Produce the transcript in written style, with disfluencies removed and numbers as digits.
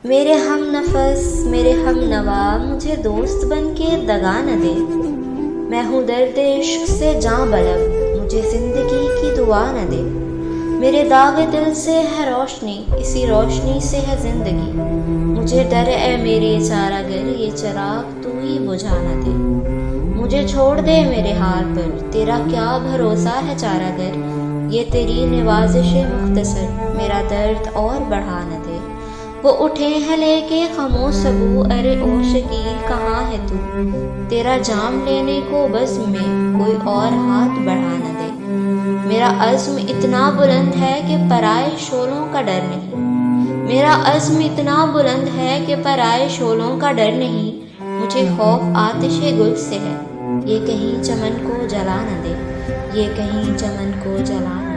میرے ہم نفس میرے ہم نوا مجھے دوست بن کے دگا نہ دے، میں ہوں درد عشق سے جاں بلب مجھے زندگی کی دعا نہ دے، میرے داغ دل سے ہے روشنی اسی روشنی سے ہے زندگی، مجھے ڈر اے میرے چارہ گر یہ چراغ تو ہی بجھا نہ دے، مجھے چھوڑ دے میرے حال پر تیرا کیا بھروسہ ہے چارہ گر، یہ تیری نوازش مختصر میرا درد اور بڑھا نہ دے، وہ اٹھے ہیں لے کے خمو سبو ارے او شکیل کہاں ہے تو، تیرا جام لینے کو بزم میں کوئی اور ہاتھ بڑھا نہ دے، میرا عزم اتنا بلند ہے کہ پرائے شعلوں کا ڈر نہیں، میرا عزم اتنا بلند ہے کہ پرائے شعلوں کا ڈر نہیں، مجھے خوف آتش گل سے ہے یہ کہیں چمن کو جلا نہ دے، یہ کہیں چمن کو جلا نہ دے۔